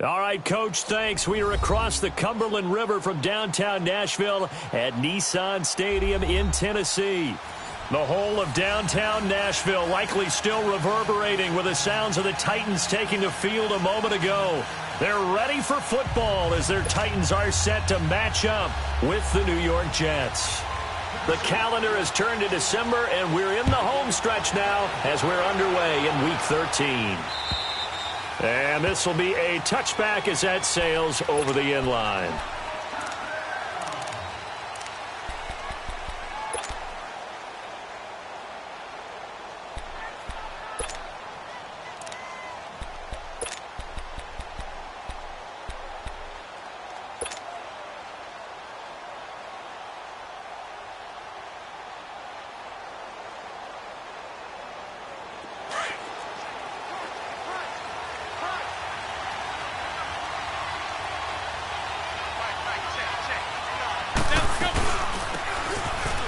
All right, Coach, thanks. We are across the Cumberland River from downtown Nashville at Nissan Stadium in Tennessee. The whole of downtown Nashville likely still reverberating with the sounds of the Titans taking the field a moment ago. They're ready for football as their Titans are set to match up with the New York Jets. The calendar has turned to December, and we're in the home stretch now as we're underway in Week 13. And this will be a touchback as that sails over the end line.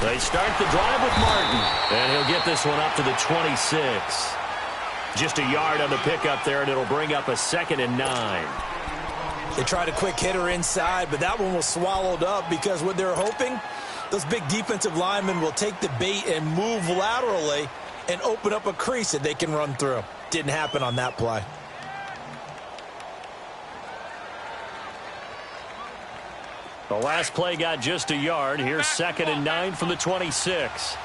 They start the drive with Martin, and he'll get this one up to the 26. Just a yard on the pickup there, and it'll bring up a 2nd and 9. They tried a quick hitter inside, but that one was swallowed up because what they're hoping, those big defensive linemen will take the bait and move laterally and open up a crease that they can run through. Didn't happen on that play. The last play got just a yard. Here's 2nd and 9 from the 26.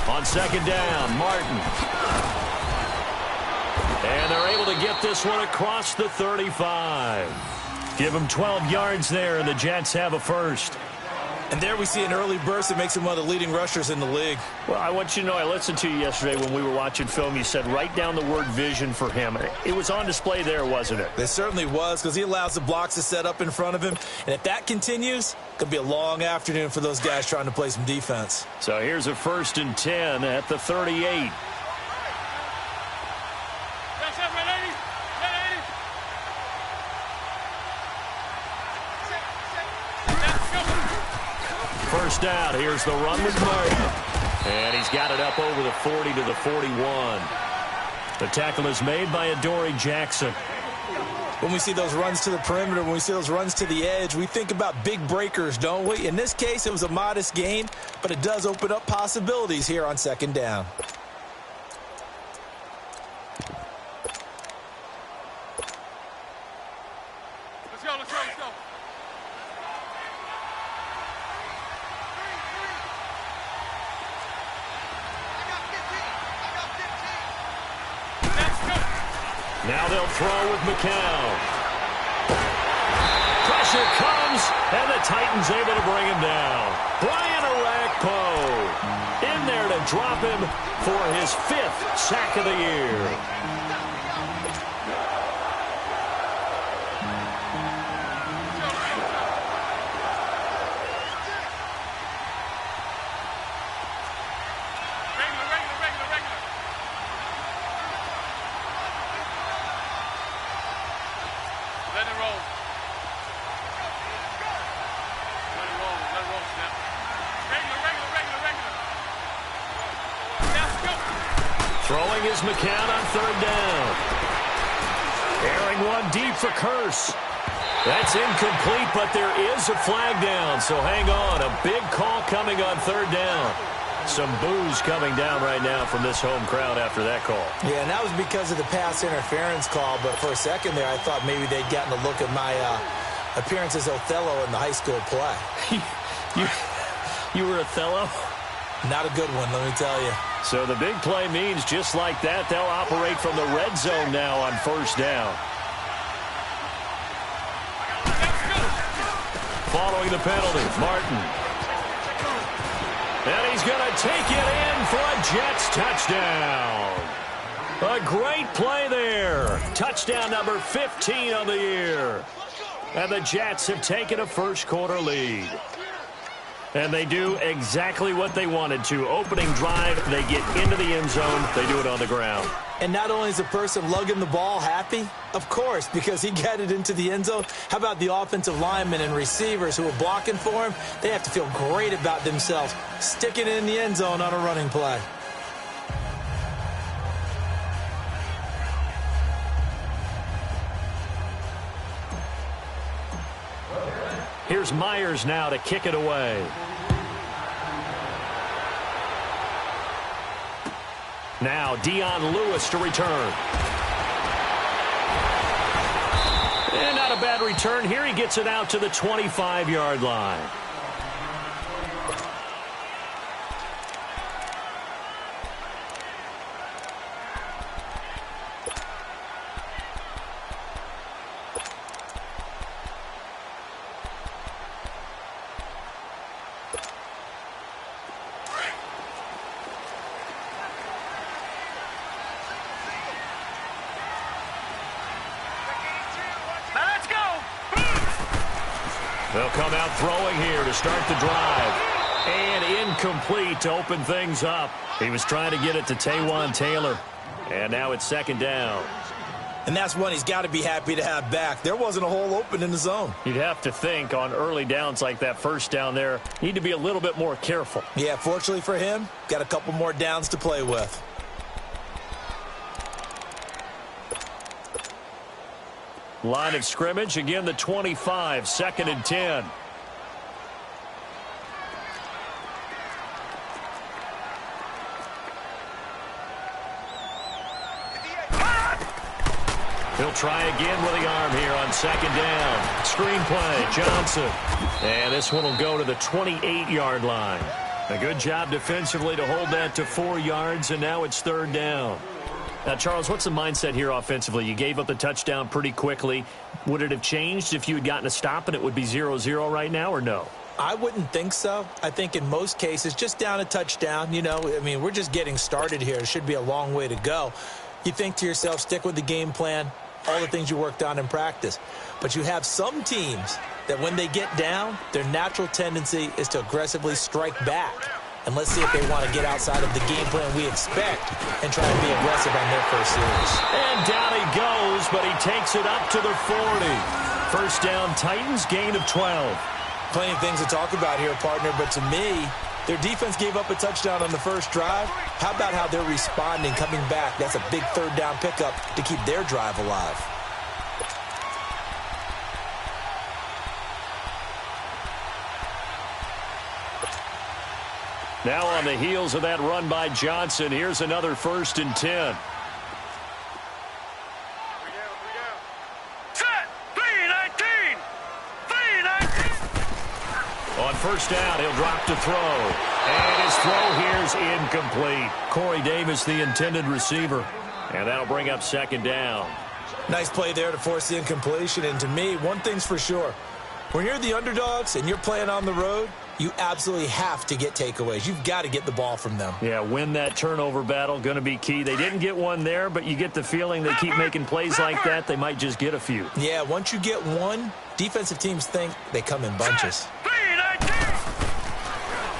On 2nd down, Martin. And they're able to get this one across the 35. Give them 12 yards there, and the Jets have a first. And there we see an early burst that makes him one of the leading rushers in the league. Well, I want you to know, I listened to you yesterday when we were watching film. You said write down the word vision for him. It was on display there, wasn't it? It certainly was, because he allows the blocks to set up in front of him. And if that continues, it could be a long afternoon for those guys trying to play some defense. So here's a 1st and 10 at the 38. First down. Here's the run with Martin. And he's got it up over the 40 to the 41. The tackle is made by Adoree Jackson. When we see those runs to the perimeter, when we see those runs to the edge, we think about big breakers, don't we? In this case, it was a modest gain, but it does open up possibilities here on 2nd down. Let's go, let's go, let's go. Now they'll throw with McCown. Pressure comes, and the Titans able to bring him down. Brian Orakpo in there to drop him for his 5th sack of the year. Let it roll. Let it roll. Let it roll, Snap. Regular. Let's go. Throwing is McCown on 3rd down. Airing one deep for Curse. That's incomplete, but there is a flag down, so hang on. A big call coming on 3rd down. Some boos coming down right now from this home crowd after that call. Yeah, and that was because of the pass interference call, but for a second there, I thought maybe they'd gotten a look at my appearance as Othello in the high school play. You were Othello? Not a good one, let me tell you. So the big play means just like that, they'll operate from the red zone now on 1st down. Following the penalty, Martin. And he's going to take it in for a Jets touchdown. A great play there. Touchdown number 15 on the year. And the Jets have taken a 1st quarter lead. And they do exactly what they wanted to. Opening drive, they get into the end zone. They do it on the ground. And not only is the person lugging the ball happy, of course, because he got it into the end zone. How about the offensive linemen and receivers who are blocking for him? They have to feel great about themselves, sticking it in the end zone on a running play. Here's Myers now to kick it away. Now Dion Lewis to return. And not a bad return here. He gets it out to the 25-yard line. They'll come out throwing here to start the drive. And incomplete to open things up. He was trying to get it to Taywan Taylor. And now it's second down. And that's one he's got to be happy to have back. There wasn't a hole open in the zone. You'd have to think on early downs like that first down there, need to be a little bit more careful. Yeah, fortunately for him, got a couple more downs to play with. Line of scrimmage, again the 25, second and 10. He'll try again with the arm here on second down. Screen play, Johnson. And this one will go to the 28-yard line. A good job defensively to hold that to 4 yards, and now it's third down. Now, Charles, what's the mindset here offensively? You gave up the touchdown pretty quickly. Would it have changed if you had gotten a stop and it would be 0-0 right now, or no? I wouldn't think so. I think in most cases, just down a touchdown, we're just getting started here. It should be a long way to go. You think to yourself, stick with the game plan, all the things you worked on in practice. But you have some teams that when they get down, their natural tendency is to aggressively strike back. And let's see if they want to get outside of the game plan we expect and try to be aggressive on their first series. And down he goes, but he takes it up to the 40. First down, Titans, gain of 12. Plenty of things to talk about here, partner, but to me, their defense gave up a touchdown on the first drive. How about how they're responding, coming back? That's a big third down pickup to keep their drive alive. Now on the heels of that run by Johnson, here's another first and 10. Set! 3-19! 3-19! On first down, he'll drop to throw. And his throw here's incomplete. Corey Davis, the intended receiver. And that'll bring up second down. Nice play there to force the incompletion. And to me, one thing's for sure. When you're the underdogs and you're playing on the road, you absolutely have to get takeaways. You've got to get the ball from them. Yeah, win that turnover battle, going to be key. They didn't get one there, but you get the feeling they keep making plays like that, they might just get a few. Yeah, once you get one, defensive teams think they come in bunches.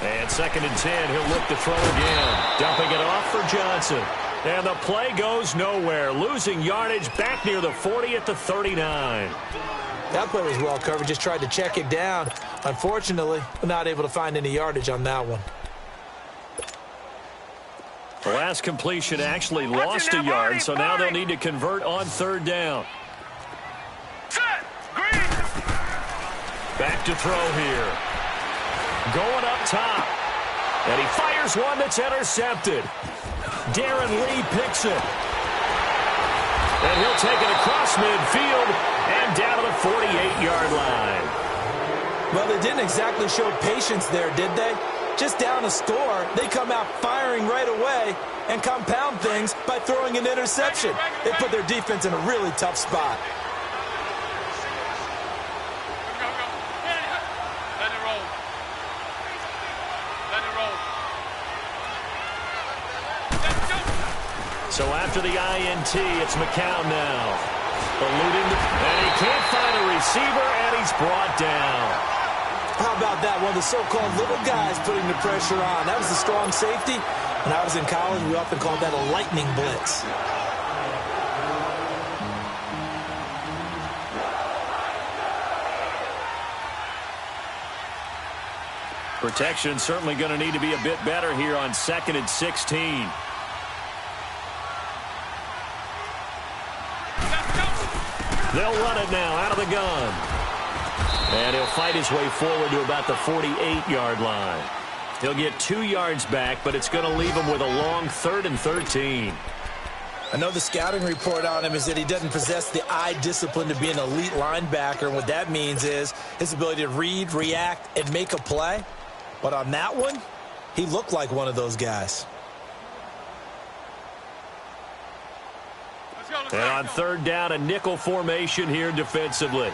And second and 10, he'll look to throw again. Dumping it off for Johnson. And the play goes nowhere. Losing yardage back near the 40 at the 39. That play was well covered. Just tried to check it down. Unfortunately, we're not able to find any yardage on that one. The last completion actually lost a yard, so now they'll need to convert on third down. Back to throw here. Going up top. And he fires one that's intercepted. Darren Lee picks it. And he'll take it across midfield and down to the 48-yard line. Well, they didn't exactly show patience there, did they? Just down a score, they come out firing right away and compound things by throwing an interception. They put their defense in a really tough spot. Let it roll. Let it roll. Let's go. So after the INT, it's McCown now. Eluding and he can't find a receiver, and he's brought down. How about that? One of the so-called little guys putting the pressure on. That was the strong safety. When I was in college, we often called that a lightning blitz. Protection certainly going to need to be a bit better here on 2nd and 16. They'll run it now out of the gun. And he'll fight his way forward to about the 48-yard line. He'll get 2 yards back, but it's going to leave him with a long 3rd and 13. I know the scouting report on him is that he doesn't possess the eye discipline to be an elite linebacker. And what that means is his ability to read, react, and make a play. But on that one, he looked like one of those guys. And on 3rd down, a nickel formation here defensively.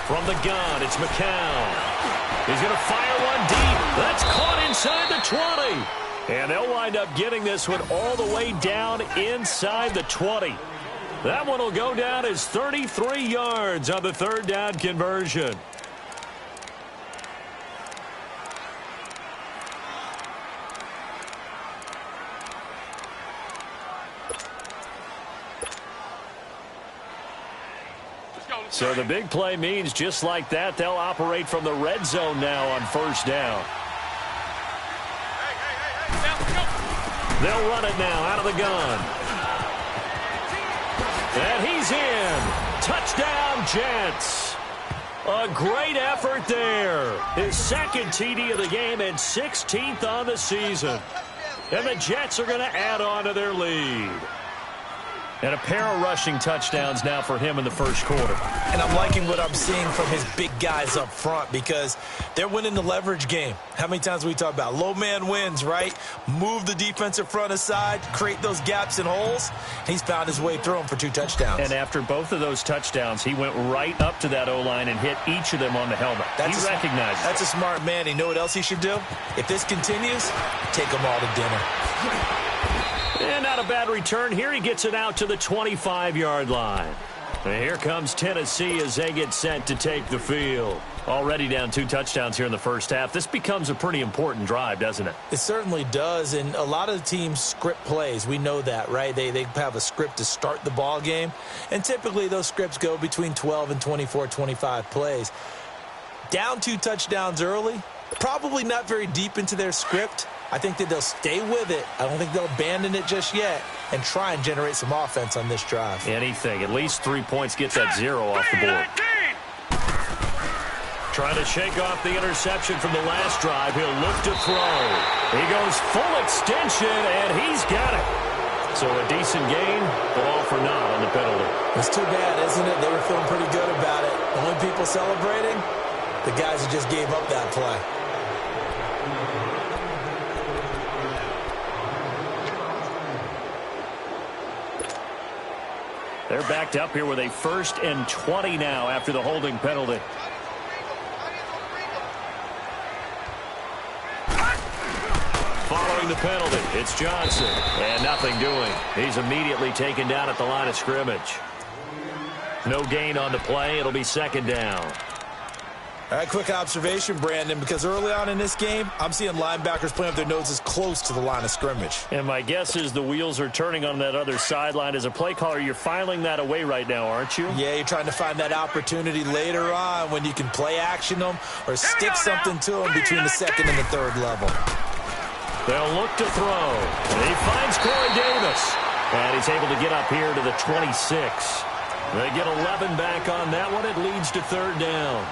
From the gun, it's McCown. He's going to fire one deep. That's caught inside the 20. And they'll wind up getting this one all the way down inside the 20. That one will go down as 33 yards on the 3rd down conversion. So the big play means just like that, they'll operate from the red zone now on 1st down. They'll run it now out of the gun. And he's in. Touchdown, Jets. A great effort there. His 2nd TD of the game and 16th on the season. And the Jets are going to add on to their lead. And a pair of rushing touchdowns now for him in the 1st quarter. And I'm liking what I'm seeing from his big guys up front because they're winning the leverage game. How many times we talk about low man wins, right? Move the defensive front aside, create those gaps and holes. He's found his way through them for 2 touchdowns. And after both of those touchdowns, he went right up to that O-line and hit each of them on the helmet. He recognizes That's a smart man. You know what else he should do? If this continues, take them all to dinner. And not a bad return here. He gets it out to the 25-yard line. And here comes Tennessee as they get set to take the field. Already down 2 touchdowns here in the 1st half. This becomes a pretty important drive, doesn't it? It certainly does, and a lot of the teams script plays. We know that, right? They have a script to start the ball game, and typically those scripts go between 12 and 24, 25 plays. Down 2 touchdowns early, probably not very deep into their script. I think that they'll stay with it. I don't think they'll abandon it just yet and try and generate some offense on this drive. Anything. At least 3 points. Get that 0 off the board. Trying to shake off the interception from the last drive. He'll look to throw. He goes full extension, and he's got it. So a decent gain, but all for naught on the penalty. It's too bad, isn't it? They were feeling pretty good about it. The only people celebrating, the guys who just gave up that play. They're backed up here with a 1st and 20 now after the holding penalty. Following the penalty, it's Johnson. And nothing doing. He's immediately taken down at the line of scrimmage. No gain on the play. It'll be 2nd down. All right, quick observation, Brandon, because early on in this game, I'm seeing linebackers playing with their noses close to the line of scrimmage. And my guess is the wheels are turning on that other sideline. As a play caller, you're filing that away right now, aren't you? Yeah, you're trying to find that opportunity later on when you can play action them or stick something to them between the 2nd and the 3rd level. They'll look to throw. He finds Corey Davis. And he's able to get up here to the 26. They get 11 back on that one. It leads to 3rd down.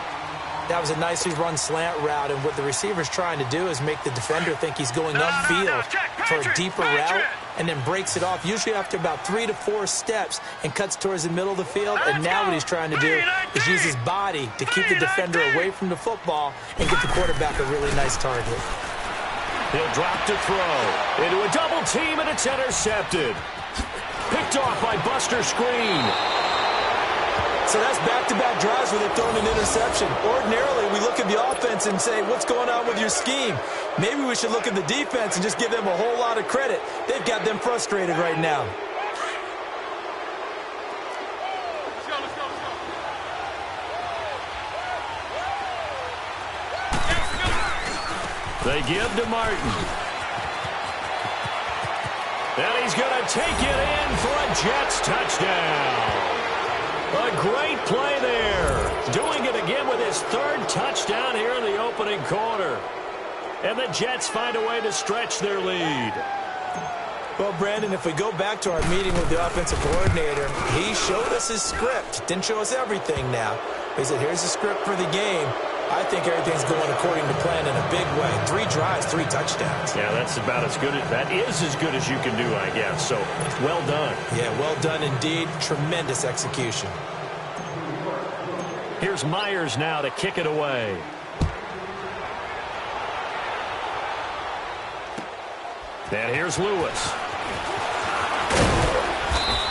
That was a nicely run slant route, and what the receiver's trying to do is make the defender think he's going upfield for a deeper route and then breaks it off, usually after about 3 to 4 steps, and cuts towards the middle of the field. And now what he's trying to do is use his body to keep the defender away from the football and get the quarterback a really nice target. He'll drop to throw into a double team, and it's intercepted. Picked off by Buster Screen. So that's back-to-back drives where they've thrown an interception. Ordinarily, we look at the offense and say, what's going on with your scheme? Maybe we should look at the defense and just give them a whole lot of credit. They've got them frustrated right now. They give to Martin. And he's going to take it in for a Jets touchdown. A great play there. Doing it again with his third touchdown here in the opening quarter. And the Jets find a way to stretch their lead. Well, Brandon, if we go back to our meeting with the offensive coordinator, he showed us his script. Didn't show us everything now. He said, here's the script for the game. I think everything's going according to plan in a big way. 3 drives, 3 touchdowns. Yeah, that's about as good. That is as good as you can do, I guess. So, well done. Yeah, well done indeed. Tremendous execution. Here's Myers now to kick it away. And here's Lewis.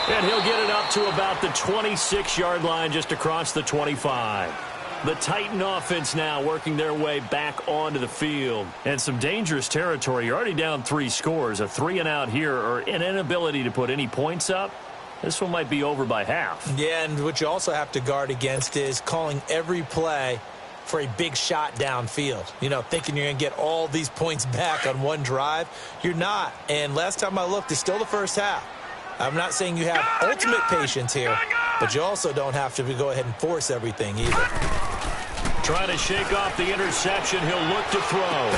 And he'll get it up to about the 26-yard line, just across the 25. The Titan offense now working their way back onto the field. And some dangerous territory. You're already down 3 scores. A 3-and-out here, or an inability to put any points up. This one might be over by half. Yeah, and what you also have to guard against is calling every play for a big shot downfield. You know, thinking you're going to get all these points back on one drive. You're not. And last time I looked, it's still the first half. I'm not saying you have ultimate patience here, but you also don't have to go ahead and force everything either. Trying to shake off the interception. He'll look to throw.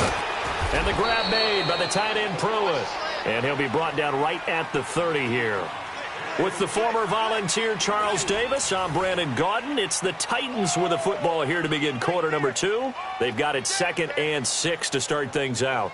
And the grab made by the tight end Pruitt. And he'll be brought down right at the 30 here. With the former Volunteer Charles Davis, I'm Brandon Gaudin. It's the Titans with the football here to begin quarter number 2. They've got it 2nd and 6 to start things out.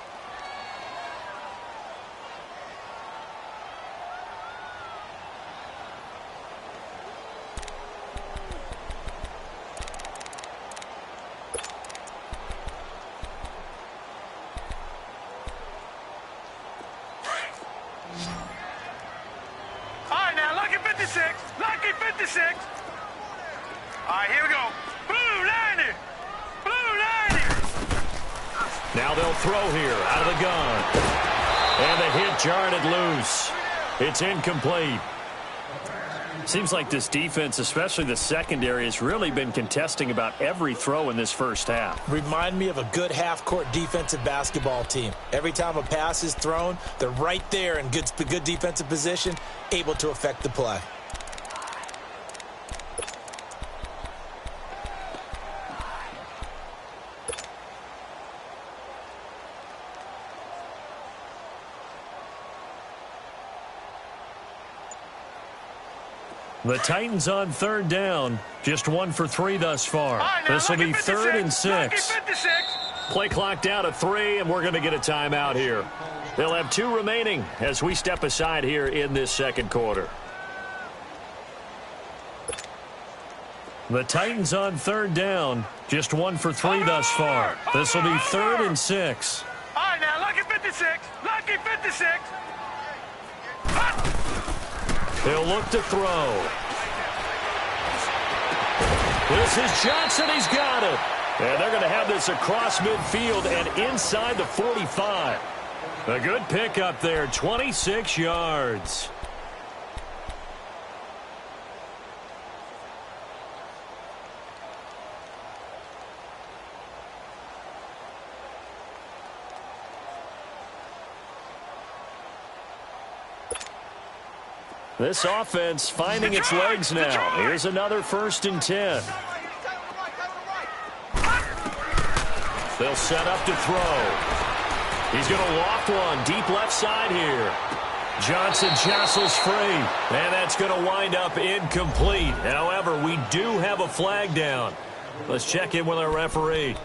Now they'll throw here out of the gun. And the hit jarred it loose. It's incomplete. Seems like this defense, especially the secondary, has really been contesting about every throw in this first half. Remind me of a good half-court defensive basketball team. Every time a pass is thrown, they're right there in good defensive position, able to affect the play. The Titans on 3rd down. Just 1 for 3 thus far. This will be 3rd and 6. Play clock down to 3, and we're going to get a timeout here. They'll have 2 remaining as we step aside here in this second quarter. The Titans on 3rd down. Just 1 for 3 thus far. This will be 3rd and 6. All right, now, lucky 56. Lucky 56. He'll look to throw. This is Johnson. He's got it. And they're going to have this across midfield and inside the 45. A good pickup there, 26 yards. This offense finding its legs now. Here's another 1st and 10. They'll set up to throw. He's going to loft one deep left side here. Johnson jostles free, and that's going to wind up incomplete. However, we do have a flag down. Let's check in with our referee.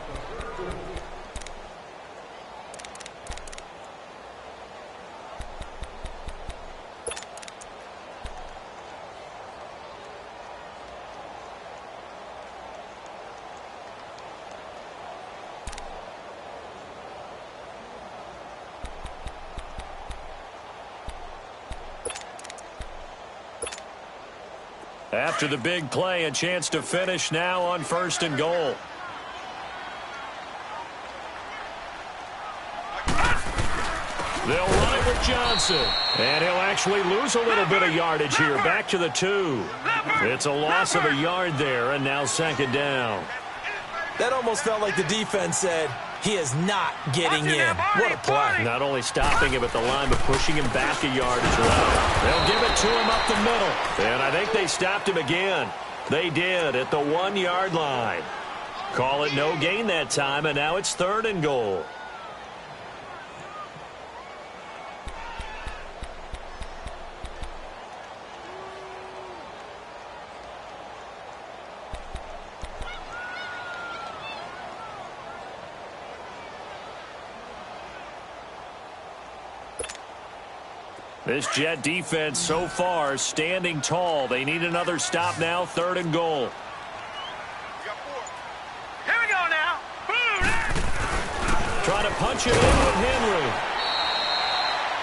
After the big play, a chance to finish now on 1st and goal. They'll run it with Johnson. And he'll actually lose a little bit of yardage here. Back to the 2. It's a loss of a yard there, and now 2nd down. That almost felt like the defense said, he is not getting in. What a play. Not only stopping him at the line, but pushing him back a yard as well. They'll give it to him up the middle. And I think they stopped him again. They did at the 1-yard line. Call it no gain that time, and now it's 3rd and goal. This Jet defense so far standing tall. They need another stop now. 3rd and goal. Here we go now. Boom. Trying to punch it in with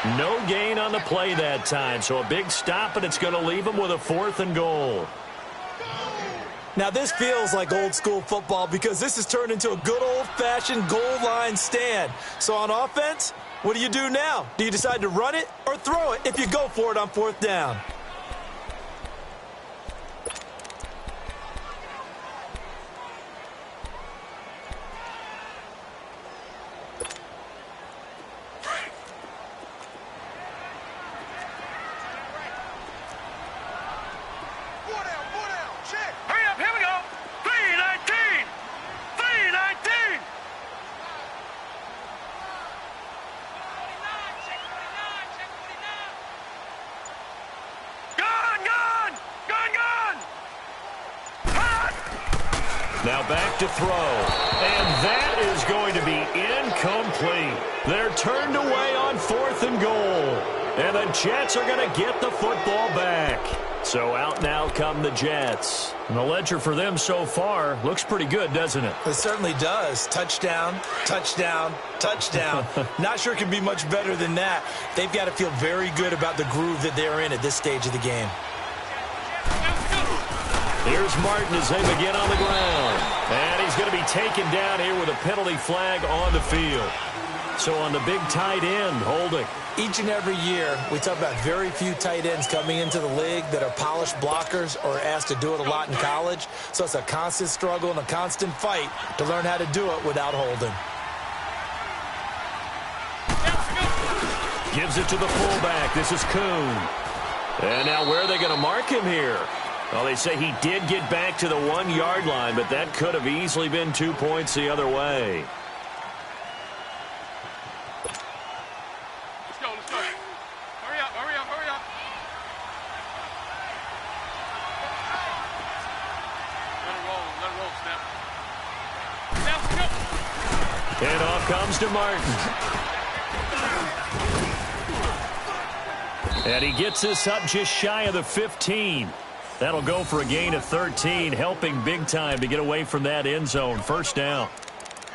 Henry. No gain on the play that time. So a big stop, and it's going to leave them with a 4th and goal. Now this feels like old school football because this has turned into a good old-fashioned goal line stand. So on offense, what do you do now? Do you decide to run it or throw it if you go for it on 4th down? Hurry up. Here we go. 319. 319. Now back to throw. And that is going to be incomplete. They're turned away on 4th and goal. And the Jets are going to get the football back. So out now come the Jets. And the ledger for them so far looks pretty good, doesn't it? It certainly does. Touchdown, touchdown, touchdown. Not sure it can be much better than that. They've got to feel very good about the groove that they're in at this stage of the game. Here's Martin as they begin on the ground. And he's going to be taken down here with a penalty flag on the field. So on the big tight end, holding. Each and every year, we talk about very few tight ends coming into the league that are polished blockers or asked to do it a lot in college. So it's a constant struggle and a constant fight to learn how to do it without holding. Gives it to the fullback. This is Kuhn. And now where are they going to mark him here? Well, they say he did get back to the 1-yard line, but that could have easily been 2 points the other way. Let's go. Hurry up. Let it roll, Snap. Let's go. And off comes to Martin. And he gets this up just shy of the 15. That'll go for a gain of 13, helping big time to get away from that end zone. 1st down.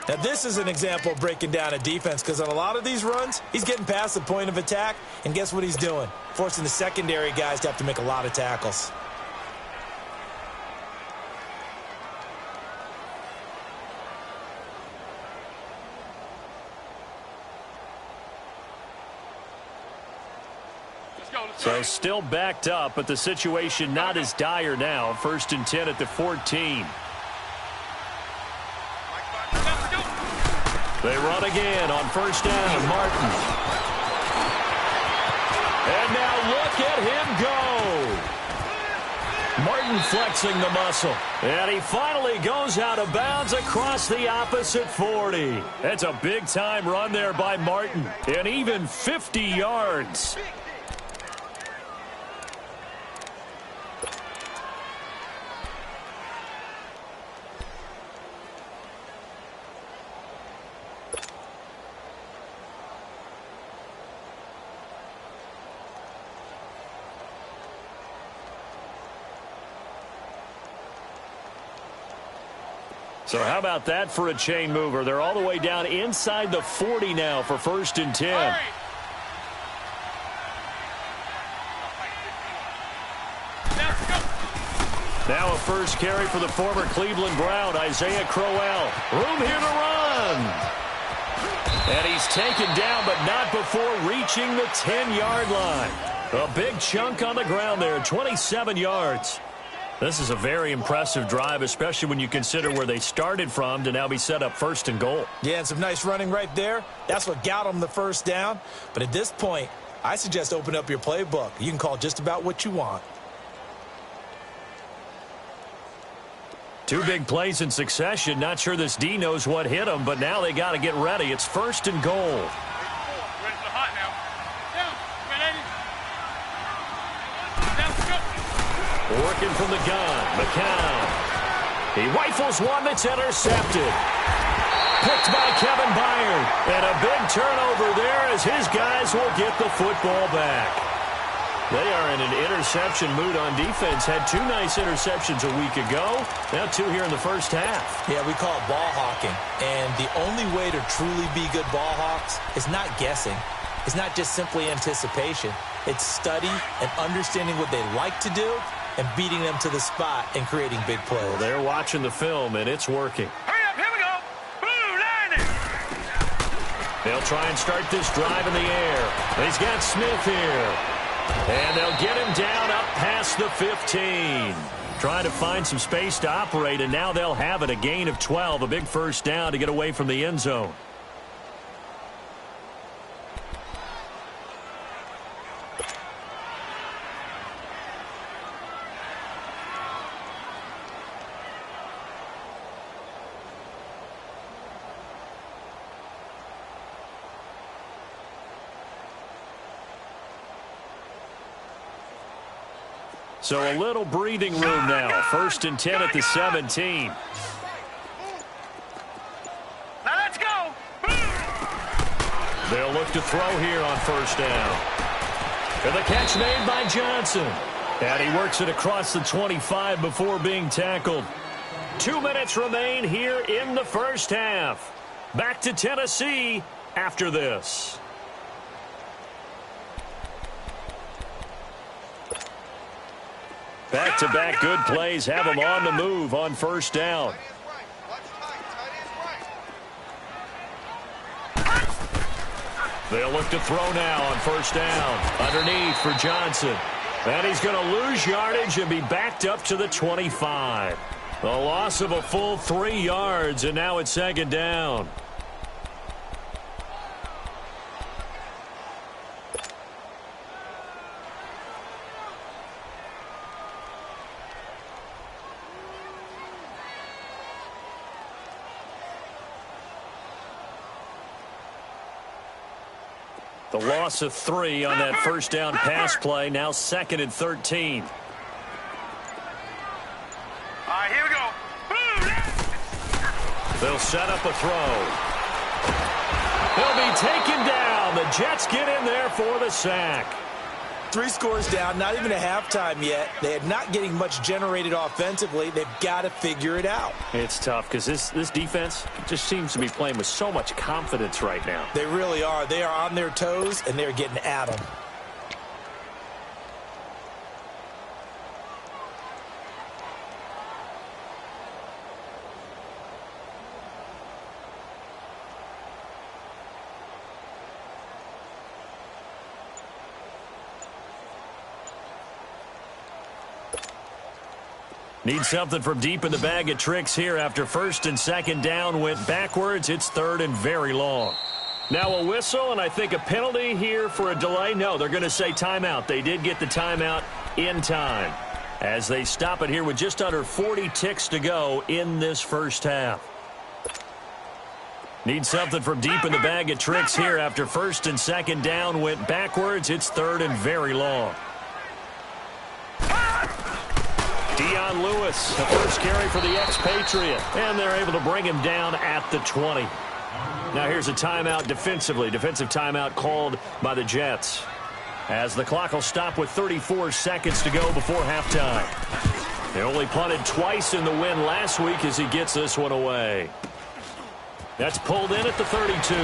Now, this is an example of breaking down a defense because on a lot of these runs, he's getting past the point of attack, and guess what he's doing? Forcing the secondary guys to have to make a lot of tackles. So still backed up, but the situation not as dire now. 1st and 10 at the 14. They run again on 1st down. Martin. And now look at him go. Martin flexing the muscle. And he finally goes out of bounds across the opposite 40. That's a big-time run there by Martin. And even 50 yards. So how about that for a chain mover? They're all the way down inside the 40 now for 1st and 10. Hurry. Let's go. Now a first carry for the former Cleveland Brown, Isaiah Crowell. Room here to run. And he's taken down, but not before reaching the 10-yard line. A big chunk on the ground there, 27 yards. This is a very impressive drive, especially when you consider where they started from to now be set up first and goal. Yeah, and some nice running right there. That's what got them the first down. But at this point, I suggest open up your playbook. You can call just about what you want. Two big plays in succession. Not sure this D knows what hit them, but now they got to get ready. It's first and goal. Working from the gun, McCown. He rifles one that's intercepted. Picked by Kevin Byard. And a big turnover there as his guys will get the football back. They are in an interception mood on defense. Had two nice interceptions a week ago. Now two here in the first half. Yeah, we call it ball hawking. And the only way to truly be good ball hawks is not guessing. It's not just simply anticipation. It's study and understanding what they like to do and beating them to the spot and creating big plays. Well, they're watching the film, and it's working. Hurry up, here we go. Boom, line it. They'll try and start this drive in the air. He's got Smith here. And they'll get him down up past the 15. Trying to find some space to operate, and now they'll have it. A gain of 12, a big first down to get away from the end zone. So a little breathing room now. First and 10 at the 17. Now let's go. They'll look to throw here on first down. And the catch made by Johnson. And he works it across the 25 before being tackled. 2 minutes remain here in the first half. Back to Tennessee after this. Back-to-back good plays have them on the move on first down. They'll look to throw now on first down. Underneath for Johnson. And he's going to lose yardage and be backed up to the 25. A loss of a full 3 yards, and now it's second down. The loss of 3 on that first down pass play. Now second and 13. All right, here we go. They'll set up a throw. They'll be taken down. The Jets get in there for the sack. 3 scores down, not even a halftime yet. They are not getting much generated offensively. They've got to figure it out. It's tough because this defense just seems to be playing with so much confidence right now. They really are. They are on their toes, and they're getting at them. Need something from deep in the bag of tricks here after first and second down went backwards. It's third and very long. Now a whistle, and I think a penalty here for a delay. No, they're going to say timeout. They did get the timeout in time as they stop it here with just under 40 ticks to go in this first half. Need something from deep in the bag of tricks here after first and second down went backwards. It's third and very long. Dion Lewis, the first carry for the expatriate, and they're able to bring him down at the 20. Now here's a timeout defensively. Defensive timeout called by the Jets as the clock will stop with 34 seconds to go before halftime. They only punted twice in the win last week as he gets this one away. That's pulled in at the 32.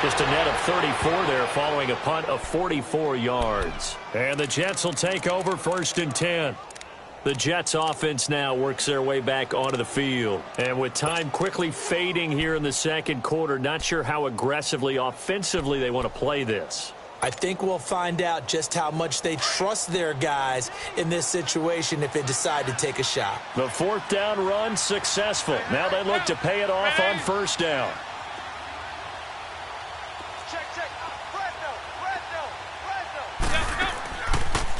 Just a net of 34 there following a punt of 44 yards. And the Jets will take over first and 10. The Jets offense now works their way back onto the field. And with time quickly fading here in the second quarter, not sure how aggressively, offensively they want to play this. I think we'll find out just how much they trust their guys in this situation if they decide to take a shot. The fourth down run successful. Now they look to pay it off on first down.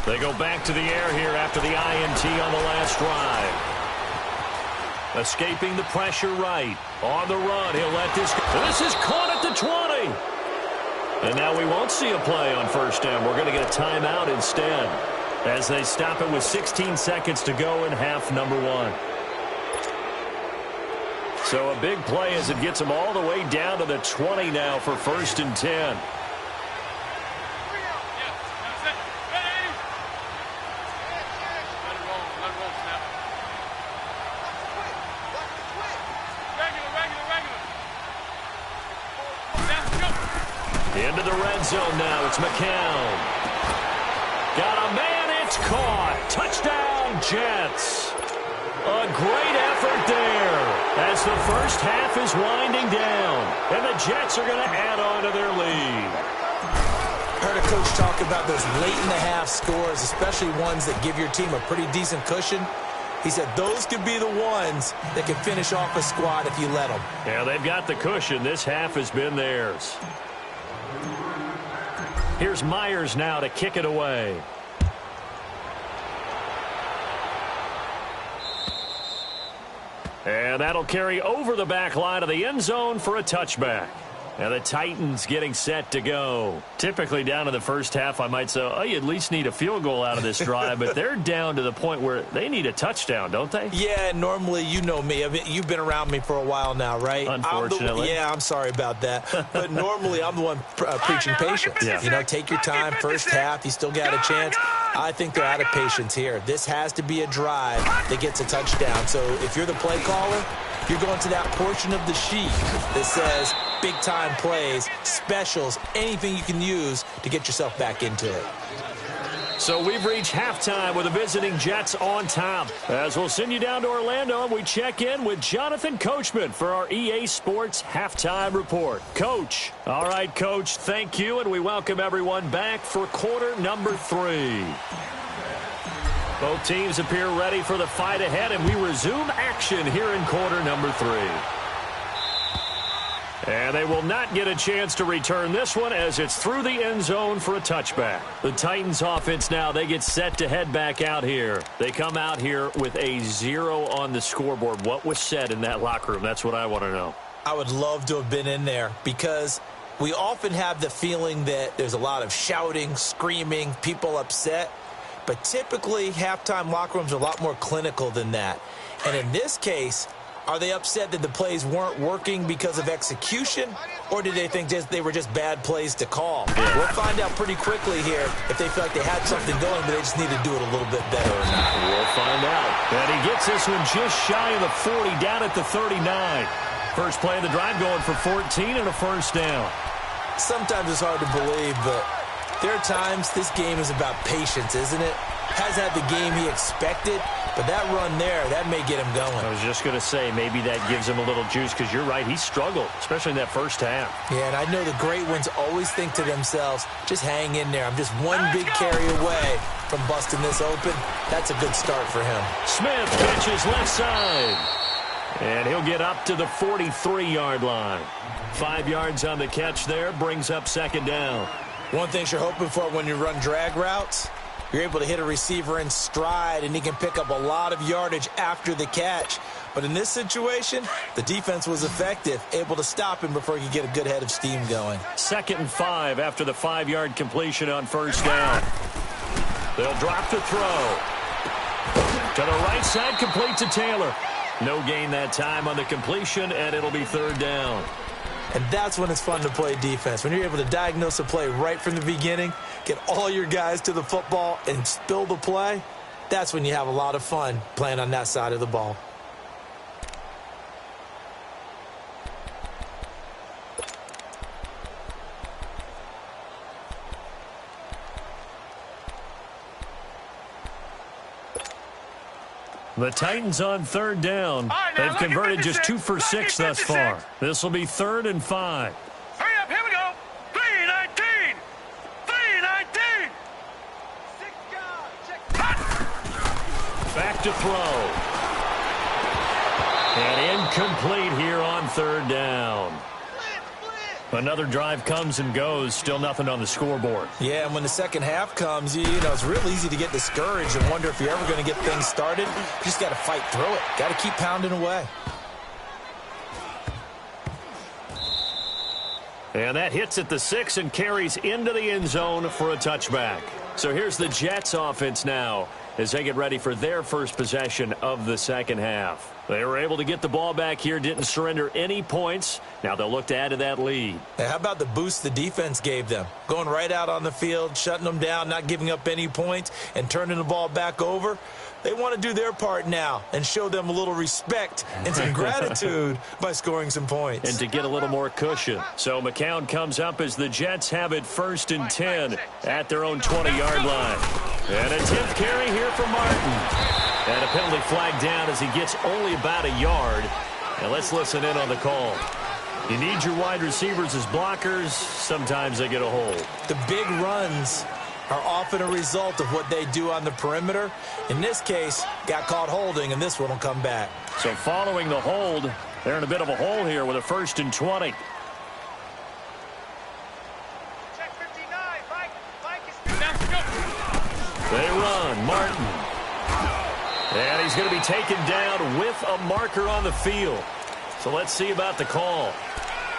They go back to the air here after the INT on the last drive. Escaping the pressure right. On the run, he'll let this go. This is caught at the 20. And now we won't see a play on first down. We're going to get a timeout instead as they stop it with 16 seconds to go in half number one. So a big play as it gets them all the way down to the 20 now for first and 10. Into the red zone now. It's McCown. Got a man. It's caught. Touchdown, Jets. A great effort there as the first half is winding down. And the Jets are going to add on to their lead. Heard a coach talk about those late-in-the-half scores, especially ones that give your team a pretty decent cushion. He said those could be the ones that can finish off a squad if you let them. Yeah, they've got the cushion. This half has been theirs. Here's Myers now to kick it away. And that'll carry over the back line of the end zone for a touchback. And the Titans getting set to go. Typically down in the first half, I might say, oh, you at least need a field goal out of this drive. But they're down to the point where they need a touchdown, don't they? Yeah, normally, you know me. You've been around me for a while now, right? Unfortunately. I'm sorry about that. But normally, I'm the one preaching patience. Yeah. You know, take your time. First half, you still got a chance. I think they're out of patience here. This has to be a drive that gets a touchdown. So if you're the play caller, you're going to that portion of the sheet that says big-time plays, specials, anything you can use to get yourself back into it. So we've reached halftime with the visiting Jets on top. As we'll send you down to Orlando, and we check in with Jonathan Coachman for our EA Sports Halftime Report. Coach. All right, Coach, thank you, and we welcome everyone back for quarter number 3. Both teams appear ready for the fight ahead, and we resume action here in quarter number 3. And they will not get a chance to return this one as it's through the end zone for a touchback. The Titans offense now, they get set to head back out here. They come out here with a 0 on the scoreboard. What was said in that locker room? That's what I want to know. I would love to have been in there because we often have the feeling that there's a lot of shouting, screaming, people upset. But typically, halftime locker rooms are a lot more clinical than that. And in this case, are they upset that the plays weren't working because of execution, or did they think they were just bad plays to call? We'll find out pretty quickly here if they feel like they had something going, but they just need to do it a little bit better or not. We'll find out. And he gets this one just shy of the 40, down at the 39. First play of the drive going for 14 and a first down. Sometimes it's hard to believe, but there are times this game is about patience, isn't it? Has had the game he expected, but that run there, that may get him going. I was just going to say, maybe that gives him a little juice, because you're right, he struggled, especially in that first half. Yeah, and I know the great ones always think to themselves, just hang in there. I'm just one big carry away from busting this open. That's a good start for him. Smith catches left side. And he'll get up to the 43-yard line. 5 yards on the catch there, brings up second down. One thing you're hoping for when you run drag routes, you're able to hit a receiver in stride, and he can pick up a lot of yardage after the catch. But in this situation, the defense was effective, able to stop him before he could get a good head of steam going. 2nd and 5 after the 5-yard completion on first down. They'll drop the throw. To the right side, complete to Taylor. No gain that time on the completion, and it'll be 3rd down. And that's when it's fun to play defense. When you're able to diagnose a play right from the beginning, get all your guys to the football, and spill the play, that's when you have a lot of fun playing on that side of the ball. The Titans on third down. Right, now, They've converted just 2 for 6 thus 56. far. This will be 3rd and 5. Hurry up, here we go. 3-19. 3-19. Back to throw. And incomplete here on 3rd down. Another drive comes and goes. Still nothing on the scoreboard. Yeah, and when the second half comes, you know, it's real easy to get discouraged and wonder if you're ever going to get things started. You just got to fight through it. Got to keep pounding away. And that hits at the 6 and carries into the end zone for a touchback. So here's the Jets offense now as they get ready for their first possession of the second half. They were able to get the ball back here, didn't surrender any points. Now they'll look to add to that lead. Hey, how about the boost the defense gave them? Going right out on the field, shutting them down, not giving up any points, and turning the ball back over. They want to do their part now and show them a little respect and some gratitude by scoring some points. And to get a little more cushion. So McCown comes up as the Jets have it 1st and 10 at their own 20-yard line. And a 10th carry here for Martin. And a penalty flag down as he gets only about a yard. And let's listen in on the call. You need your wide receivers as blockers. Sometimes they get a hold. The big runs are often a result of what they do on the perimeter. In this case, got caught holding, and this one will come back. So following the hold, they're in a bit of a hole here with a 1st and 20. Check 59. Mike is down to go. They run. Martin. And he's going to be taken down with a marker on the field. So let's see about the call.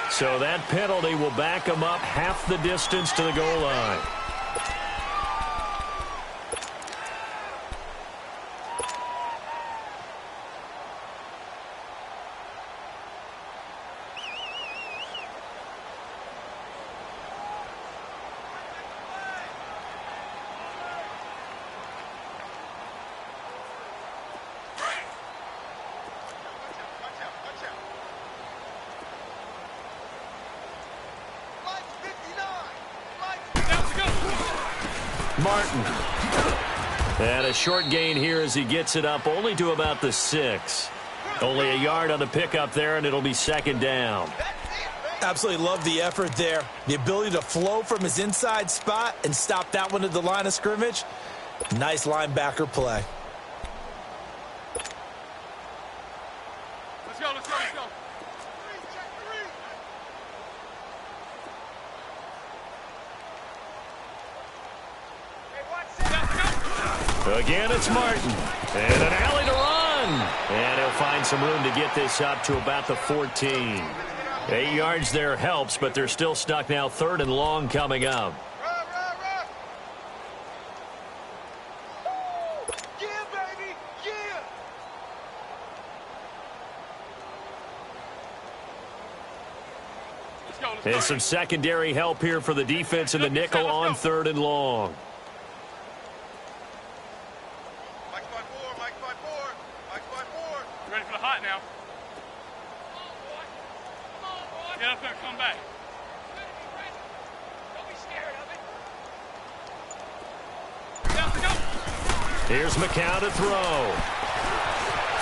So that penalty will back him up half the distance to the goal line. Martin. And a short gain here as he gets it up only to about the 6. Only a yard on the pickup there, and it'll be 2nd down. Absolutely love the effort there. The ability to flow from his inside spot and stop that one at the line of scrimmage. Nice linebacker play. Let's go, let's go, let's go. Again, it's Martin. And an alley to run. And he'll find some room to get this up to about the 14. 8 yards there helps, but they're still stuck now. 3rd and long coming up. And some secondary help here for the defense in the nickel on 3rd and long. Ready for the hot now. Get up there, come back. Don't be scared of it. Here's McCown to throw.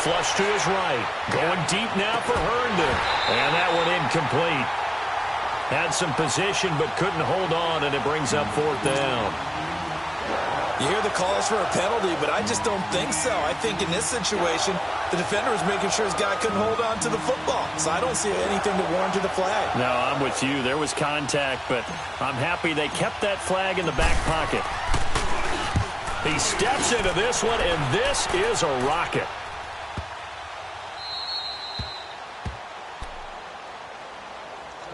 Flush to his right. Going deep now for Herndon. And that one incomplete. Had some position but couldn't hold on, and it brings up 4th down. You hear the calls for a penalty, but I just don't think so. I think in this situation, the defender was making sure his guy couldn't hold on to the football. So I don't see anything to warrant the flag. No, I'm with you. There was contact, but I'm happy they kept that flag in the back pocket. He steps into this one, and this is a rocket.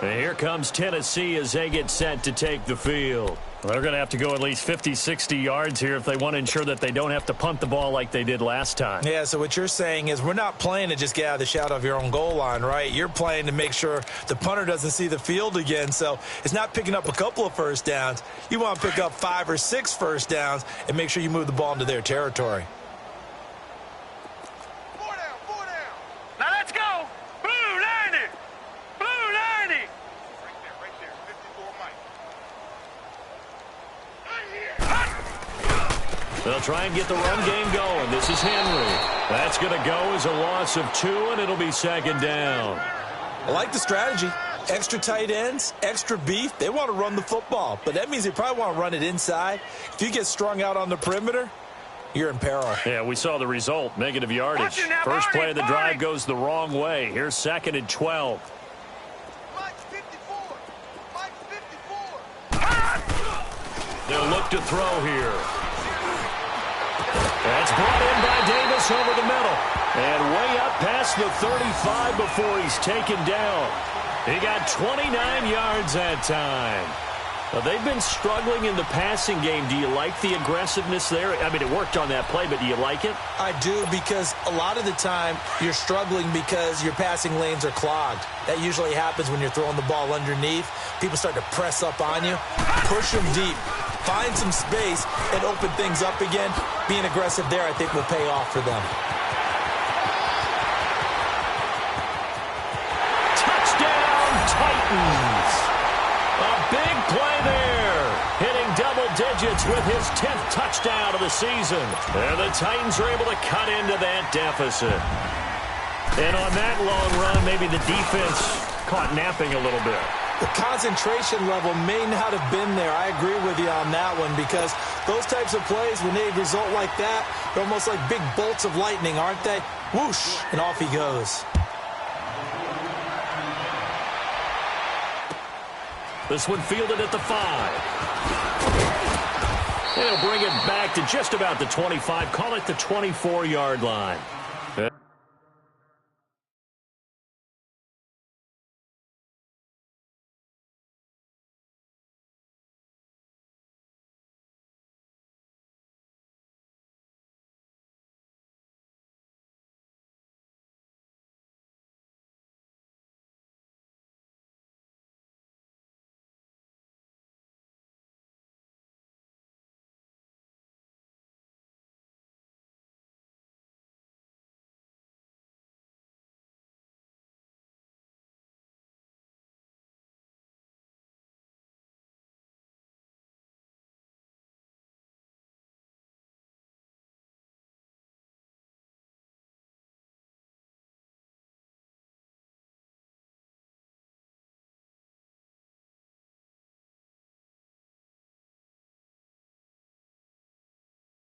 And here comes Tennessee as they get set to take the field. They're going to have to go at least 50, 60 yards here if they want to ensure that they don't have to punt the ball like they did last time. Yeah, so what you're saying is we're not playing to just get out of the shadow of your own goal line, right? You're playing to make sure the punter doesn't see the field again. So it's not picking up a couple of first downs. You want to pick up 5 or 6 first downs and make sure you move the ball into their territory. 4 down, 4 down. Now let's go. Blue 90. Blue 90. Right there, 54 Mike. They'll try and get the run game going. This is Henry. That's going to go as a loss of 2, and it'll be second down. I like the strategy. Extra tight ends, extra beef. They want to run the football, but that means they probably want to run it inside. If you get strung out on the perimeter, you're in peril. Yeah, we saw the result, negative yardage. First play of the drive goes the wrong way. Here's second and 12. They'll look to throw here. That's brought in by Davis over the middle. And way up past the 35 before he's taken down. He got 29 yards that time. Well, they've been struggling in the passing game. Do you like the aggressiveness there? I mean, it worked on that play, but do you like it? I do, because a lot of the time you're struggling because your passing lanes are clogged. That usually happens when you're throwing the ball underneath. People start to press up on you. Push them deep. Find some space and open things up again. Being aggressive there, I think, will pay off for them. Touchdown, Titans! A big play there. Hitting double digits with his 10th touchdown of the season. And the Titans are able to cut into that deficit. And on that long run, maybe the defense caught napping a little bit. The concentration level may not have been there. I agree with you on that one, because those types of plays, when they result like that, they're almost like big bolts of lightning, aren't they? Whoosh, and off he goes. This one fielded at the 5. They'll bring it back to just about the 25. Call it the 24-yard line.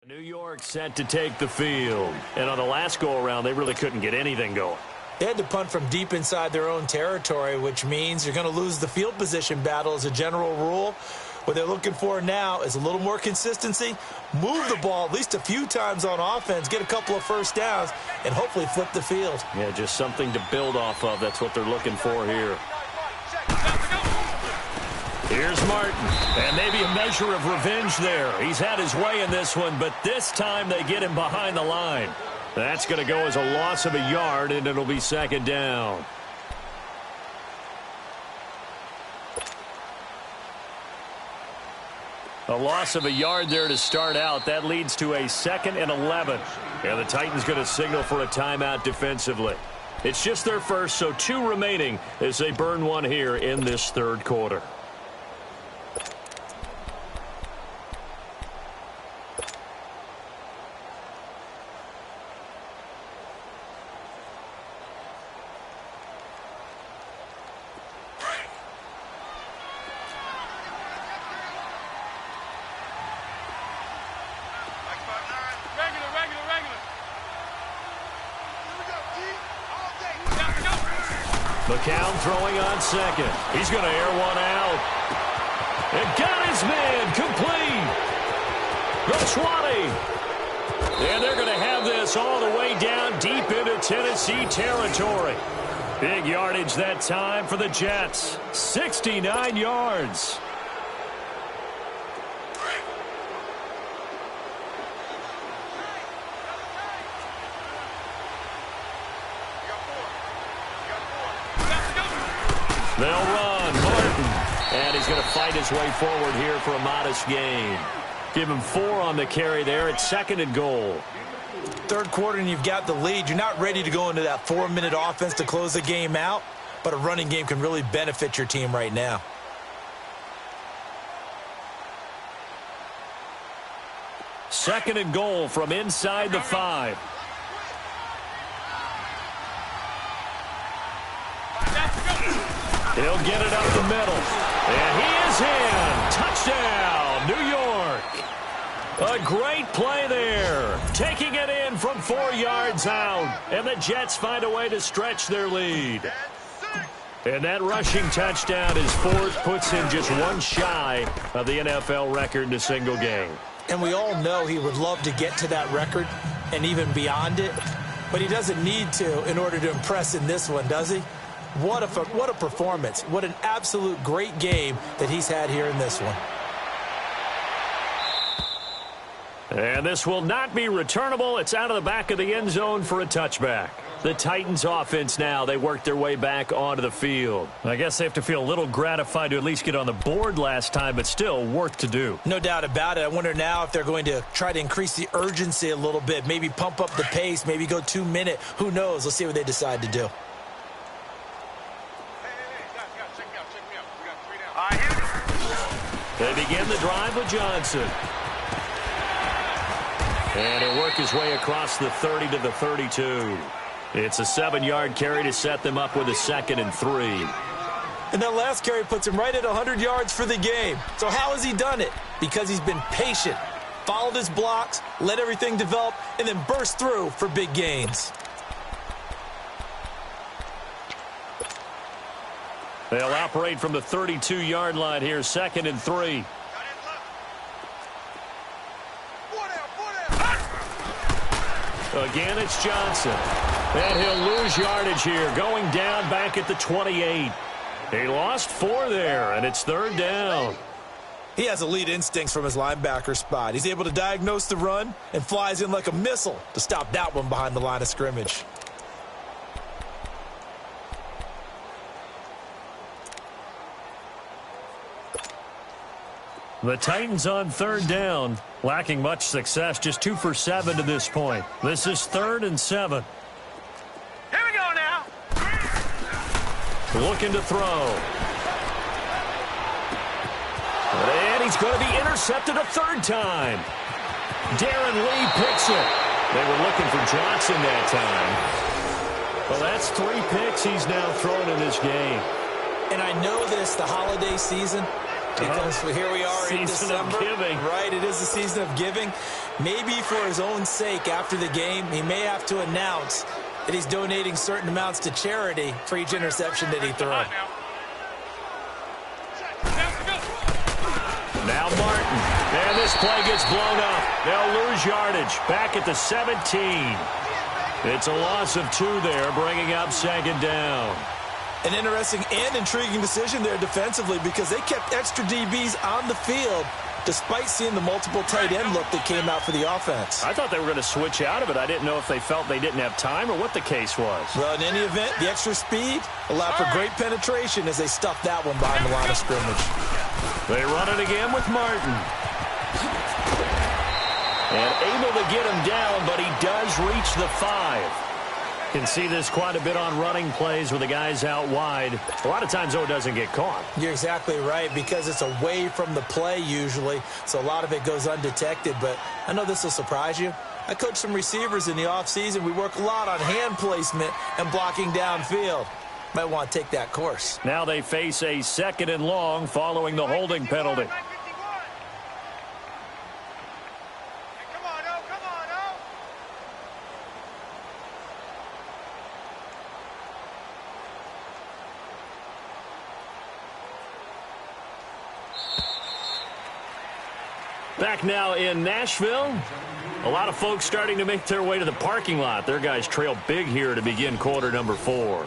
New York set to take the field. And on the last go-around, they really couldn't get anything going. They had to punt from deep inside their own territory, which means you're going to lose the field position battle as a general rule. What they're looking for now is a little more consistency, move the ball at least a few times on offense, get a couple of first downs, and hopefully flip the field. Yeah, just something to build off of. That's what they're looking for here. Here's Martin, and maybe a measure of revenge there. He's had his way in this one, but this time they get him behind the line. That's going to go as a loss of a yard, and it'll be second down. A loss of a yard there to start out. That leads to a 2nd and 11. And the Titans going to signal for a timeout defensively. It's just their first, so 2 remaining as they burn one here in this third quarter. McCown throwing on second. He's going to air one out. And got his man complete. Rashwani. And they're going to have this all the way down deep into Tennessee territory. Big yardage that time for the Jets. 69 yards. They'll run. Martin. And he's going to fight his way forward here for a modest gain. Give him 4 on the carry there. It's 2nd and goal. Third quarter and you've got the lead. You're not ready to go into that 4-minute offense to close the game out, but a running game can really benefit your team right now. Second and goal from inside the 5. He'll get it up the middle. And he is in. Touchdown, New York. A great play there. Taking it in from 4 yards out. And the Jets find a way to stretch their lead. And that rushing touchdown is fourth, puts him just one shy of the NFL record in a single game. And we all know he would love to get to that record and even beyond it. But he doesn't need to in order to impress in this one, does he? What a performance. What an absolute great game that he's had here in this one. And this will not be returnable. It's out of the back of the end zone for a touchback. The Titans offense now, they worked their way back onto the field. I guess they have to feel a little gratified to at least get on the board last time, but still work to do. No doubt about it. I wonder now if they're going to try to increase the urgency a little bit, maybe pump up the pace, maybe go 2-minute. Who knows? Let's see what they decide to do. They begin the drive with Johnson. And he'll work his way across the 30 to the 32. It's a 7-yard carry to set them up with a 2nd and 3. And that last carry puts him right at 100 yards for the game. So how has he done it? Because he's been patient, followed his blocks, let everything develop, and then burst through for big gains. They'll operate from the 32-yard line here, 2nd and 3. Again, it's Johnson. And he'll lose yardage here, going down back at the 28. He lost 4 there, and it's 3rd down. He has elite instincts from his linebacker spot. He's able to diagnose the run and flies in like a missile to stop that one behind the line of scrimmage. The Titans on 3rd down, lacking much success, just 2 for 7 to this point. This is 3rd and 7. Here we go now. Looking to throw. And he's going to be intercepted a 3rd time. Darren Lee picks it. They were looking for Johnson that time. Well, that's 3 picks he's now thrown in this game. And I know this, the holiday season, because here we are in December. Season of giving. Right, it is the season of giving. Maybe for his own sake after the game, he may have to announce that he's donating certain amounts to charity for each interception that he threw. Now Martin. And this play gets blown up. They'll lose yardage. Back at the 17. It's a loss of 2 there, bringing up 2nd down. An interesting and intriguing decision there defensively because they kept extra DBs on the field despite seeing the multiple tight end look that came out for the offense. I thought they were going to switch out of it. I didn't know if they felt they didn't have time or what the case was. Well, in any event, the extra speed allowed for great penetration as they stuffed that one behind the line of scrimmage. They run it again with Martin. And able to get him down, but he does reach the 5. Can see this quite a bit on running plays with the guys out wide. A lot of times, though, it doesn't get caught. You're exactly right because it's away from the play usually, so a lot of it goes undetected. But I know this will surprise you. I coach some receivers in the offseason. We work a lot on hand placement and blocking downfield. Might want to take that course. Now they face a 2nd and long following the holding penalty. Back now in Nashville. A lot of folks starting to make their way to the parking lot. Their guys trail big here to begin quarter number 4.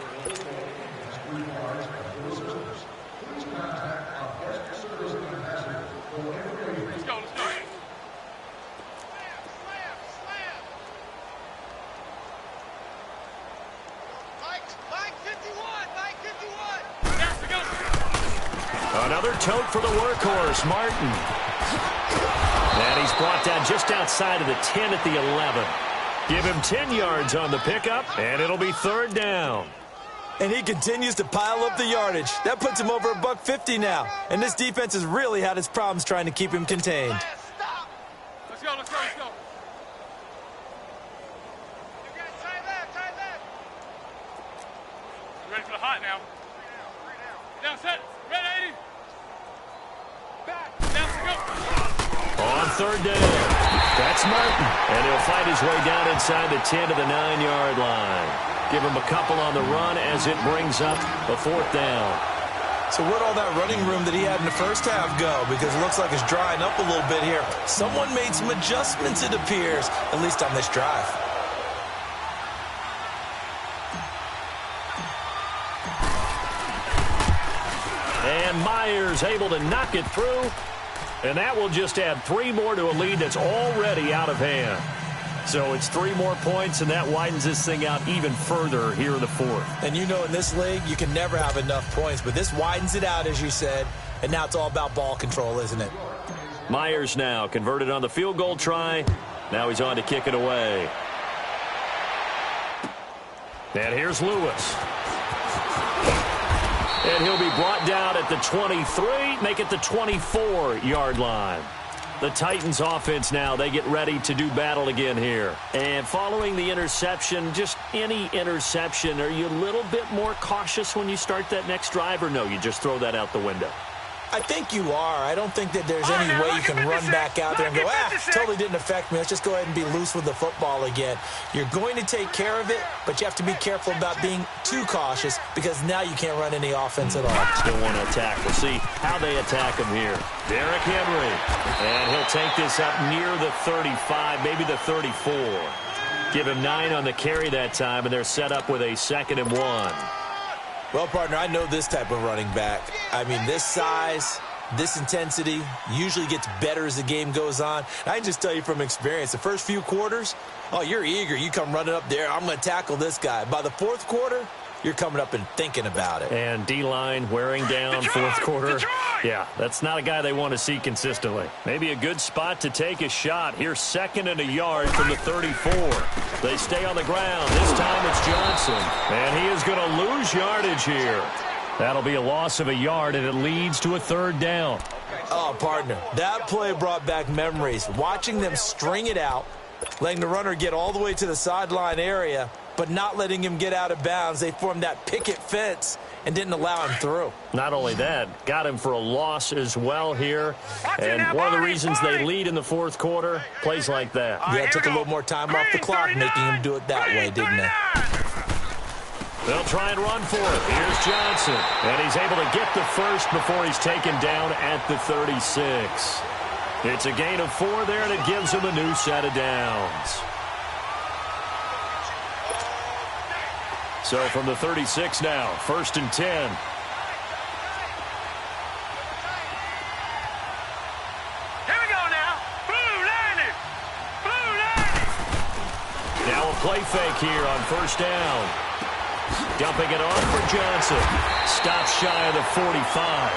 Another tote for the workhorse, Martin. And he's brought down just outside of the 10 at the 11. Give him 10 yards on the pickup, and it'll be 3rd down. And he continues to pile up the yardage. That puts him over $150 now. And this defense has really had its problems trying to keep him contained. Let's go, let's go, let's go. Now set. Red 80. Back. Now go. On third down, that's Martin. And he'll fight his way down inside the 10 to the 9-yard line. Give him a couple on the run as it brings up a fourth down. So where'd all that running room that he had in the first half go? Because it looks like it's drying up a little bit here. Someone made some adjustments, it appears, at least on this drive. And Myers able to knock it through. And that will just add 3 more to a lead that's already out of hand. So it's 3 more points, and that widens this thing out even further here in the fourth. And you know in this league, you can never have enough points, but this widens it out, as you said, and now it's all about ball control, isn't it? Myers now converted on the field goal try. Now he's on to kick it away. And here's Lewis. And he'll be brought down at the 23, make it the 24-yard line. The Titans offense now, they get ready to do battle again here. And following the interception, just any interception, are you a little bit more cautious when you start that next drive, or no, you just throw that out the window? I think you are. I don't think that there's any way you can run back out there and go, totally didn't affect me. Let's just go ahead and be loose with the football again. You're going to take care of it, but you have to be careful about being too cautious because now you can't run any offense at all. Still want to attack. We'll see how they attack him here. Derrick Henry. And he'll take this up near the 35, maybe the 34. Give him 9 on the carry that time, and they're set up with a 2nd and 1. Well, partner, I know this type of running back. I mean, this size, this intensity usually gets better as the game goes on. I can just tell you from experience, the first few quarters, oh, you're eager. You come running up there, I'm going to tackle this guy. By the fourth quarter, you're coming up and thinking about it. And D-line wearing down fourth quarter. Yeah, that's not a guy they want to see consistently. Maybe a good spot to take a shot. Here's 2nd and a yard from the 34. They stay on the ground. This time it's Johnson. And he is going to lose yardage here. That'll be a loss of a yard, and it leads to a 3rd down. Oh, partner, that play brought back memories. Watching them string it out, letting the runner get all the way to the sideline area, but not letting him get out of bounds. They formed that picket fence and didn't allow him through. Not only that, got him for a loss as well here. And one of the reasons they lead in the fourth quarter, plays like that. Yeah, it took a little more time off the clock, making him do it that way, didn't they? They'll try and run for it. Here's Johnson. And he's able to get the first before he's taken down at the 36. It's a gain of 4 there, and it gives him a new set of downs. So from the 36 now, 1st and 10. Here we go now. Blue 90. Blue 90. Now a play fake here on 1st down. Dumping it off for Johnson. Stops shy of the 45.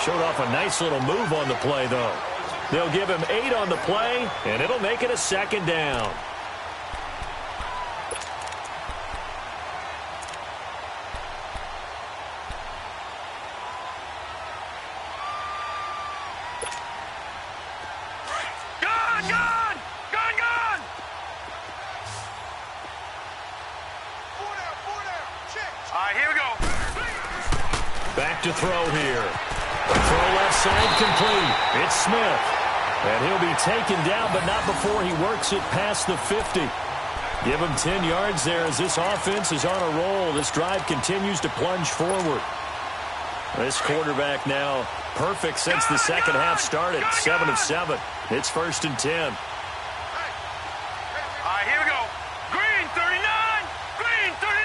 Showed off a nice little move on the play, though. They'll give him 8 on the play, and it'll make it a 2nd down. Back to throw here. Throw left side complete. It's Smith. And he'll be taken down, but not before he works it past the 50. Give him 10 yards there as this offense is on a roll. This drive continues to plunge forward. This quarterback now perfect since the second half started. 7 of 7. It's 1st and 10. All right, here we go. Green 39. Green 39.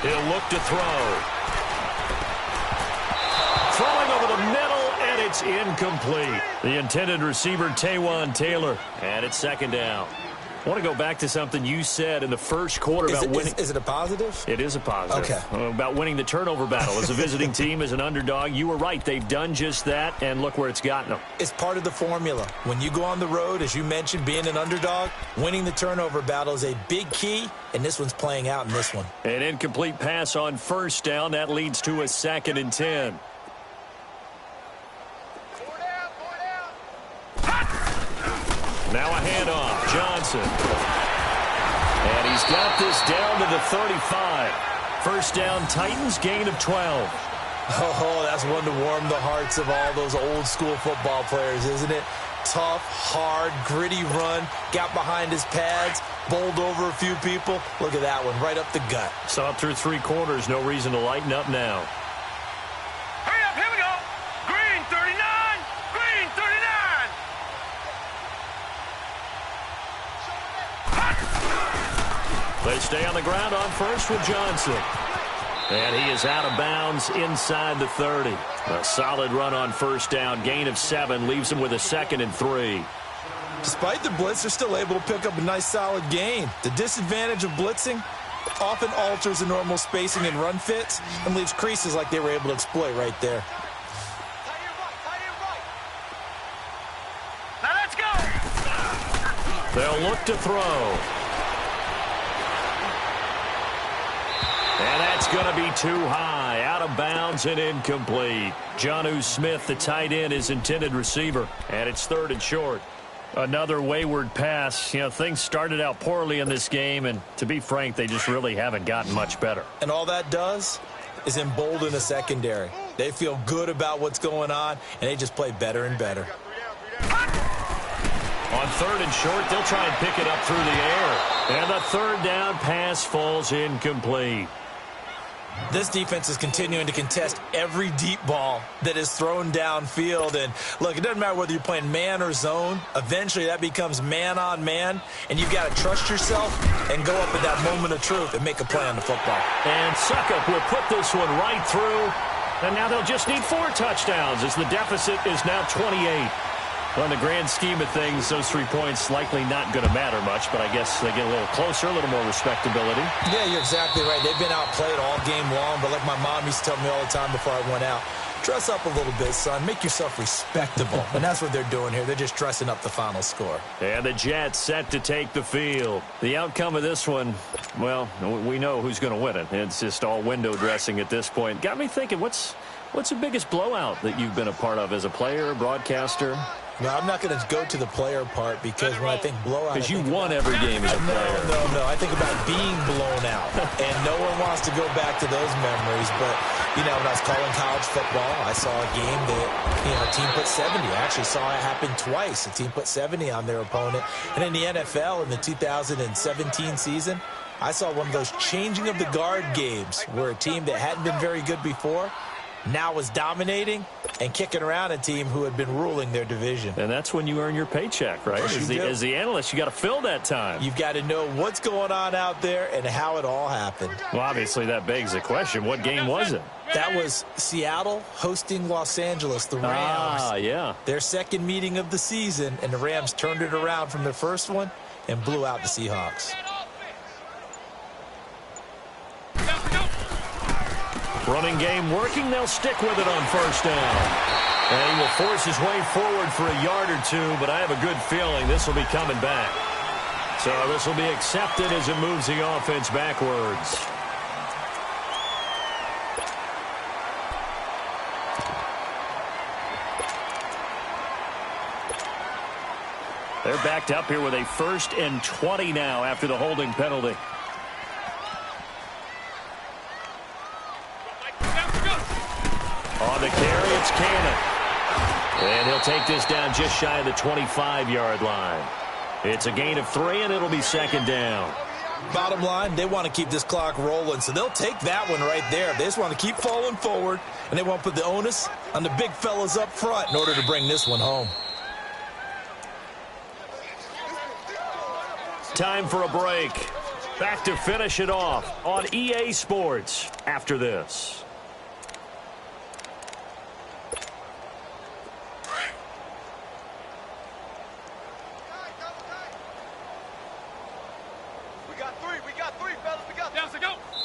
He'll look to throw. Throwing over the middle, and it's incomplete. The intended receiver, Taywan Taylor. And it's 2nd down. I want to go back to something you said in the first quarter about winning. Is it a positive? It is a positive. Okay. About winning the turnover battle. As a visiting team, as an underdog, you were right. They've done just that, and look where it's gotten them. It's part of the formula. When you go on the road, as you mentioned, being an underdog, winning the turnover battle is a big key, and this one's playing out in this one. An incomplete pass on 1st down. That leads to a 2nd and 10. Now a handoff. Johnson. And he's got this down to the 35. First down, Titans, gain of 12. Oh, that's one to warm the hearts of all those old-school football players, isn't it? Tough, hard, gritty run, got behind his pads, bowled over a few people. Look at that one, right up the gut. Saw it through 3 quarters, no reason to lighten up now. Hurry up, here we go. Green 39, green 39. They stay on the ground on first with Johnson. And he is out of bounds inside the 30. A solid run on first down. Gain of 7 leaves him with a 2nd and 3. Despite the blitz, they're still able to pick up a nice solid gain. The disadvantage of blitzing often alters the normal spacing and run fits and leaves creases like they were able to exploit right there. Now let's go. They'll look to throw. And that's going to be too high, out of bounds and incomplete. Jonnu Smith, the tight end, is intended receiver, and it's 3rd and short. Another wayward pass. You know, things started out poorly in this game, and to be frank, they just really haven't gotten much better. And all that does is embolden the secondary. They feel good about what's going on, and they just play better and better. On 3rd and short, they'll try and pick it up through the air. And the 3rd down pass falls incomplete. This defense is continuing to contest every deep ball that is thrown downfield. And, look, it doesn't matter whether you're playing man or zone. Eventually, that becomes man-on-man, and you've got to trust yourself and go up at that moment of truth and make a play on the football. And Suckup will put this one right through. And now they'll just need 4 touchdowns as the deficit is now 28. Well, in the grand scheme of things, those 3 points likely not going to matter much, but I guess they get a little closer, a little more respectability. Yeah, you're exactly right. They've been outplayed all game long, but like my mom used to tell me all the time before I went out, dress up a little bit, son. Make yourself respectable. And that's what they're doing here. They're just dressing up the final score. And the Jets set to take the field. The outcome of this one, well, we know who's going to win it. It's just all window dressing at this point. Got me thinking, what's the biggest blowout that you've been a part of as a player, broadcaster? No, I'm not going to go to the player part because when I think blowout... Because you won every game as a player. No. I think about being blown out. And no one wants to go back to those memories. But, you know, when I was calling college football, I saw a game that, you know, a team put 70. I actually saw it happen twice. A team put 70 on their opponent. And in the NFL, in the 2017 season, I saw one of those changing of the guard games where a team that hadn't been very good before now was dominating and kicking around a team who had been ruling their division. And that's when you earn your paycheck, right? As the analyst, you got to fill that time. You've got to know what's going on out there and how it all happened. Well, obviously that begs the question, what game was it? That was Seattle hosting Los Angeles, the Rams. Ah, yeah. Their second meeting of the season, and the Rams turned it around from their first one and blew out the Seahawks. Running game working. They'll stick with it on first down. And he will force his way forward for a yard or 2, but I have a good feeling this will be coming back. So this will be accepted as it moves the offense backwards. They're backed up here with a 1st and 20 now after the holding penalty. On the carry, it's Cannon. And he'll take this down just shy of the 25-yard line. It's a gain of 3, and it'll be 2nd down. Bottom line, they want to keep this clock rolling, so they'll take that one right there. They just want to keep falling forward, and they want to put the onus on the big fellas up front in order to bring this one home. Time for a break. Back to finish it off on EA Sports after this.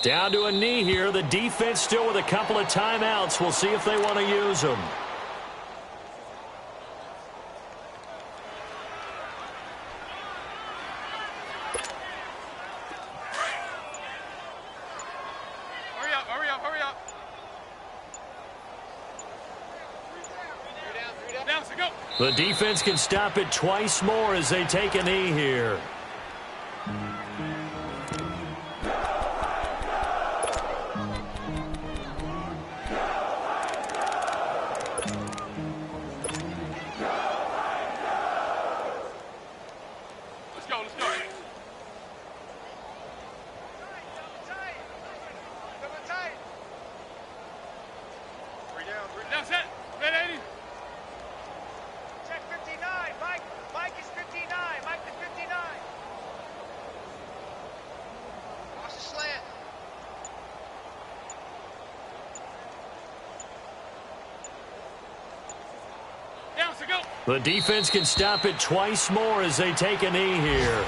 Down to a knee here. The defense still with a couple of timeouts. We'll see if they want to use them. Hurry up. Down, so go. The defense can stop it twice more as they take a knee here. All set. Red 80. Check 59. Mike is 59. Mike is 59. Watch the slant. Down, so go. The defense can stop it twice more as they take a knee here.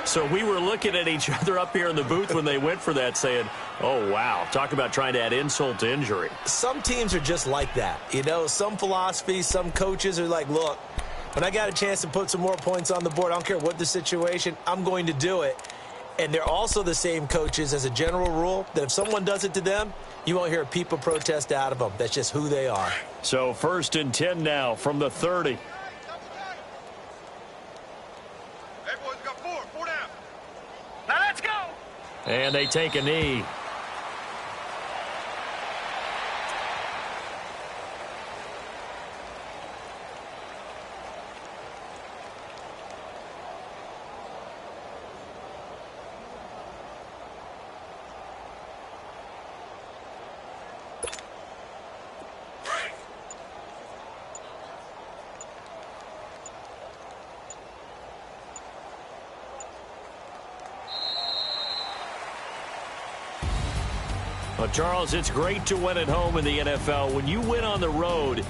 So we were looking at each other up here in the booth when they went for that saying, oh, wow, talk about trying to add insult to injury. Some teams are just like that. You know, some philosophies, some coaches are like, look, when I got a chance to put some more points on the board, I don't care what the situation, I'm going to do it. And they're also the same coaches as a general rule that if someone does it to them, you won't hear a peep of protest out of them. That's just who they are. So 1st and 10 now from the 30. Hey, boys, we got four down. Now let's go. And they take a knee. Well, Charles, it's great to win at home in the NFL. When you win on the road,